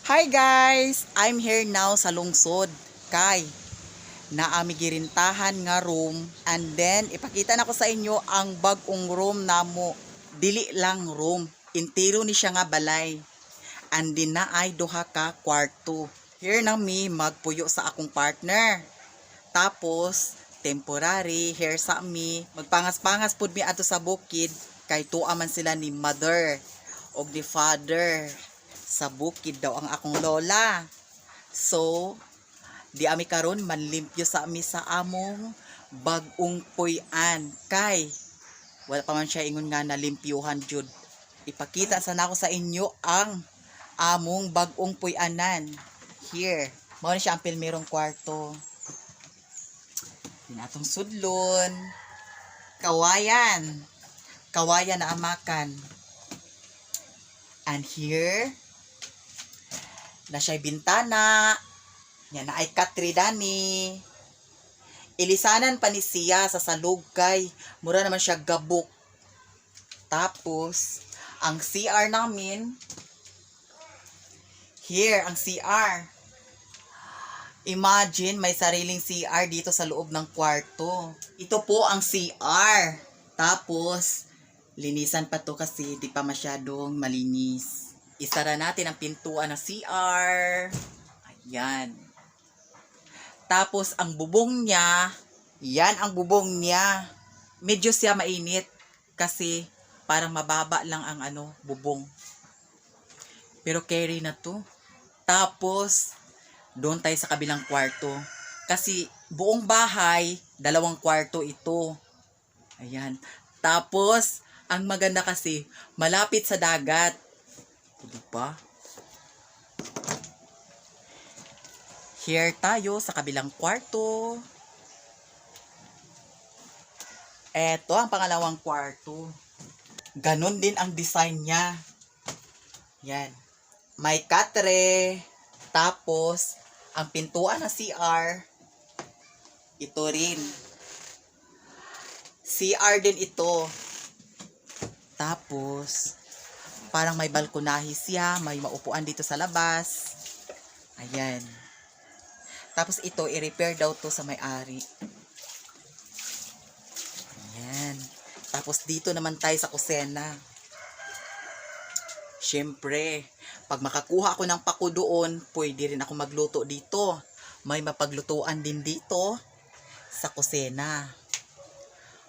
Hi guys! I'm here now sa lungsod kay naami girintahan nga room, and then ipakita na ko sa inyo ang bagong room namo. Dili lang room, intiro ni siya nga balay. And din na ay duha ka kwarto. Here nami magpuyo sa akong partner. Tapos temporary here sa mi, magpangas-pangas pud mi ato sa bukid kay tuwa man sila ni mother og ni father. Sa bukid daw ang akong lola. So, di ami karon manlimpyo sa ami sa among bagong puy-an. Kay, wala pa man siya ingon nga nalimpyuhan jud. Ipakita sana ako sa inyo ang among bagong puy-anan. Here. Mao ni siya ang pilmerong kwarto. Dinatong sudlon. Kawayan. Kawayan na amakan. And here, na siya'y bintana, yan na ay katridani. Ilisanan pa ni siya sa salug kay mura naman siya gabok. Tapos, ang CR namin, here, ang CR. Imagine, may sariling CR dito sa loob ng kwarto. Ito po ang CR. Tapos, linisan pa to kasi di pa masyadong malinis. Isara natin ang pintuan ng CR. Ayan. Tapos, ang bubong niya, yan ang bubong niya. Medyo siya mainit kasi parang mababa lang ang bubong. Pero carry na to. Tapos, doon tayo sa kabilang kwarto. Kasi buong bahay, 2 kwarto ito. Ayan. Tapos, ang maganda kasi, malapit sa dagat. Diba? Here tayo sa kabilang kwarto. Eto ang pangalawang kwarto. Ganon din ang design niya. Yan. May katre. Tapos, ang pintuan ng CR, ito rin. CR din ito. Tapos, parang may balkonahe siya, may maupuan dito sa labas. Ayan. Tapos ito, i-repair daw to sa may-ari. Ayan. Tapos dito naman tayo sa kusena. Siyempre, pag makakuha ako ng pako doon, pwede rin ako magluto dito. May mapaglutuan din dito sa kusena.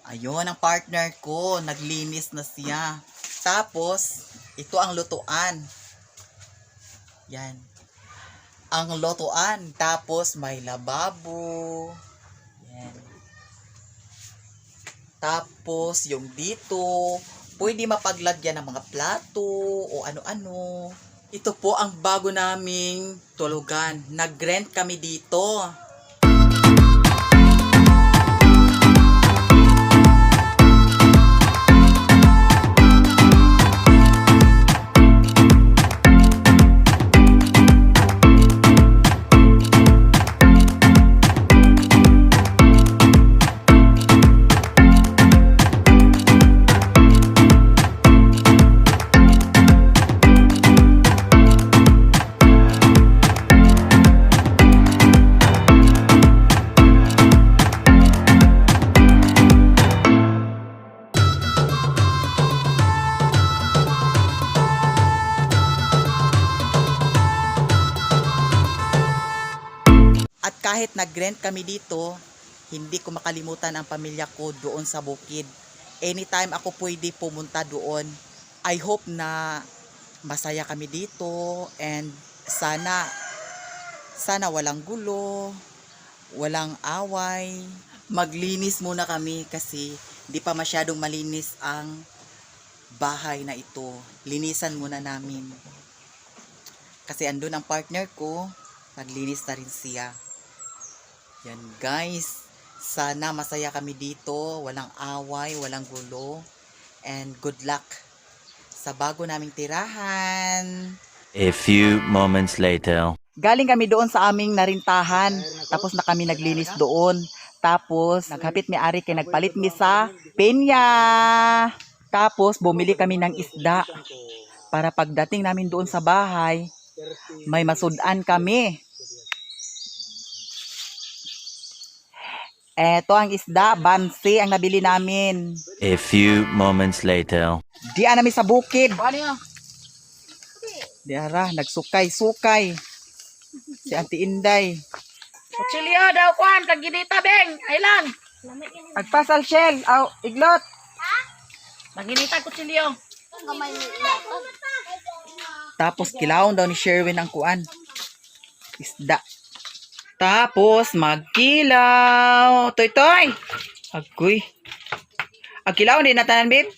Ayun, ang partner ko, naglinis na siya. Tapos, ito ang lutuan. Yan. Ang lutuan. Tapos, may lababo. Yan. Tapos, yung dito, pwede mapaglagyan ng mga plato o ano-ano. Ito po ang bago naming tulugan. Nag-rent kami dito. At kahit nag-rent kami dito, hindi ko makalimutan ang pamilya ko doon sa bukid. Anytime ako pwede pumunta doon. I hope na masaya kami dito and sana walang gulo, walang away. Maglinis muna kami kasi di pa masyadong malinis ang bahay na ito. Linisan muna namin. Kasi andun ang partner ko, naglinis na rin siya. Yan guys, sana masaya kami dito, walang away, walang gulo, and good luck sa bago naming tirahan. A few moments later. Galing kami doon sa aming narintahan, tapos na kami naglinis doon. Tapos, naghapit mi ari kay nagpalit mi sa Peña. Tapos, bumili kami ng isda para pagdating namin doon sa bahay, May masudan kami. Eto ang isda, bansi ang nabili namin. A few moments later. Di namin sa bukid. Ano yun? Di ara, nagsukay-sukay. Si Auntie Inday. Kutsilyo daw kwan, kaginita beng. Ailan? Agpasal shell, aw, iglot. Maginita kutsilyo. Tapos kilawon daw ni Sherwin ang kuan. Isda. Tapos magkilaw. Toy. Agoy. Ang kilawon din natanan, babe.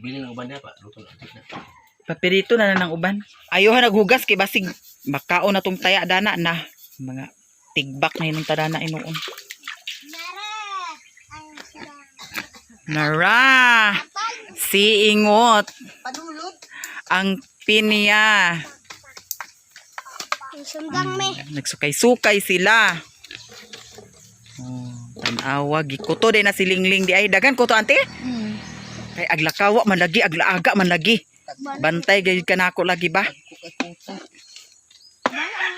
Bili ng uban na pa. Luto na. Papirito na ng uban. Ayuhan naghugas kay basig makaon na tong taya dana na. Mga tigbak na inong tadana inoon. Nara. Siingot. Ang pinya. Nagsukay-sukay sila. Oh, tanawa gikuto din na silingling di ay dagan ko to ante. Kay aglakawa man lagi, aglaaga man lagi. Bantay gayud kanako lagi ba?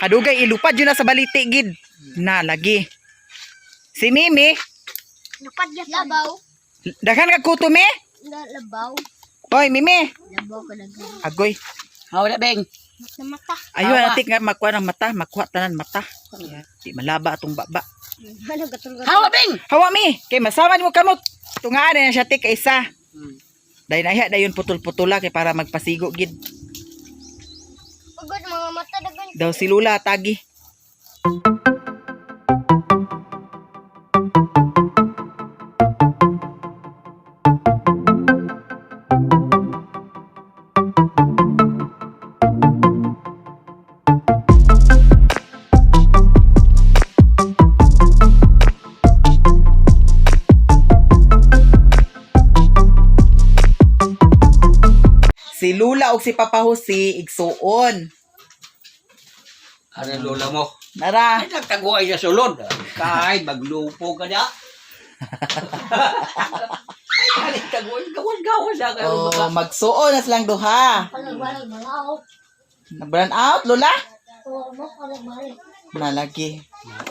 Kadugay ilupad yun na sa baliti gid. Na lagi. Si Mimi, Lupad ya labaw. daghan ka kuto mi? Labaw. Hoy Mimi. Labaw ka dagan. Agoy. Hawala beng. Sa mata. Ayun natik nga makuha ng mata, makuha tanan mata. Di malaba atong baba. Ano gatol Hawa beng. Hawa mi, kay masama mo kamot. Tungaan na siya tik isa. Dahil nahiya dayon putol-putula kay para magpasigo gid. Pagod mga mata dagan. Daw si Lula tagi. Si Lula o si Papa Jose igsuon. Ano lola mo? Nara. Ay, nagtaguay sa sulod. Kahit maglupo ka na. Ay, nagtaguay. Gawan-gawan siya. Oh, magsuon na silang duha. Palag-balag malaw. Nag-burn out, Lula? Oo, mo palag-balag. Nalagi.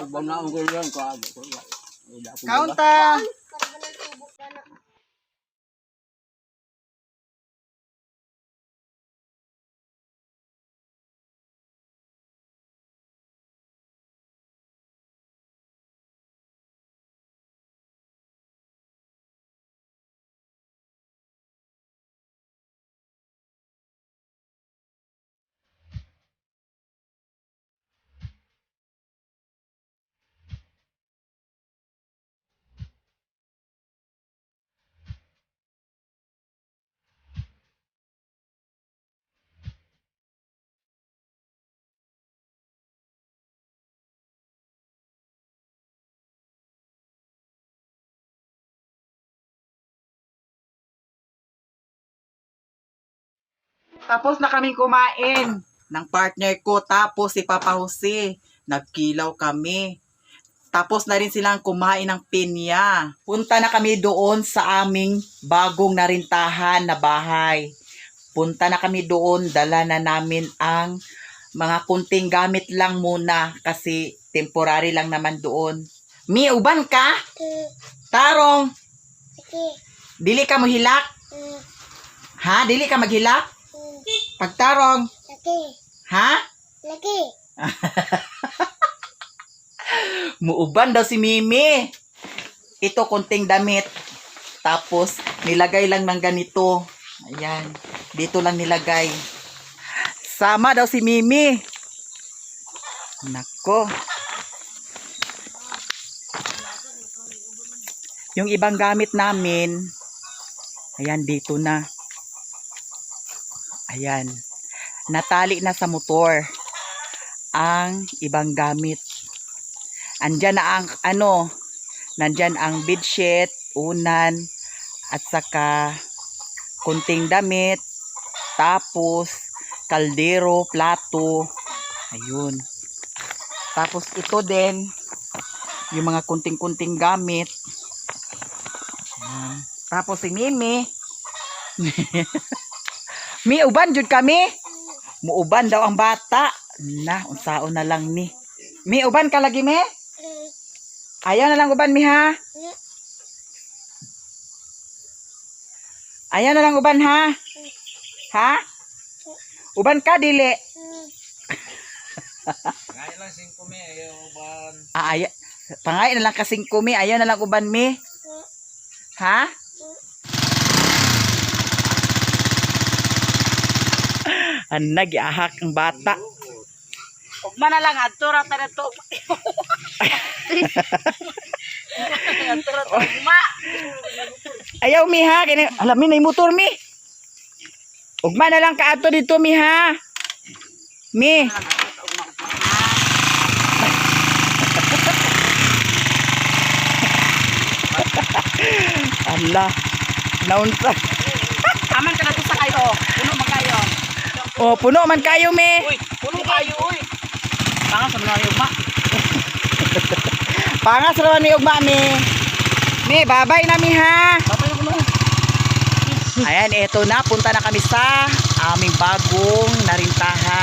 Ubang na ang gulang ko. Kaunta. Tapos na kaming kumain ng partner ko. Tapos si Papa Jose. Nagkilaw kami. Tapos na rin silang kumain ng pinya. Punta na kami doon sa aming bagong narintahan na bahay. Punta na kami doon. Dala na namin ang mga kunting gamit lang muna. Kasi temporary lang naman doon. Mi, uban ka? Tarong, dili ka mo hilak? Ha? Dili ka maghilak? Pagtarong. Laki. Ha? Laki. Muuban daw si Mimi. Ito konting damit. Tapos nilagay lang ng ganito. Ayan. Dito lang nilagay. Sama daw si Mimi. Nako. Yung ibang gamit namin. Ayan, dito na. Ayan. Natali na sa motor ang ibang gamit. Andyan na ang nandyan ang bedsheet, unan, at saka kunting damit, tapos kaldero, plato. Ayun. Tapos ito din yung mga kunting-kunting gamit. Ayan. Tapos si Mimi. Mi, uban jud kami. Muuban daw ang bata. Na, unsaon na lang ni. Mi, uban ka lagi, me? Ayaw na lang uban, mi, ha? Ayaw na lang uban, ha? Ha? Uban ka, dili. Ngayon lang 5 mi, ayaw uban. Ayaw. Pangay na lang kasing kumi. Ayaw na lang uban, mi. Ha? Anag, ahak ang bata. Ugma na lang adto ra ta to. Adto ra to ugma. Ayaw, mi, ha? Alam, mi, na yung motor, mi. Ugma na lang ka ato dito, mi, ha? Mi. Allah. Naunsa. Aman ka na to sa kayo. Puno man kayo. Oh, puno man kayo, mi. Uy, puno kayo uy. Pangas sa mga ugma. Pangas naman mi ugma, mi. Mi, babay na, mi, ha? Babay ko no. Ayan, eto na. Punta na kami sa aming bagong narintahan.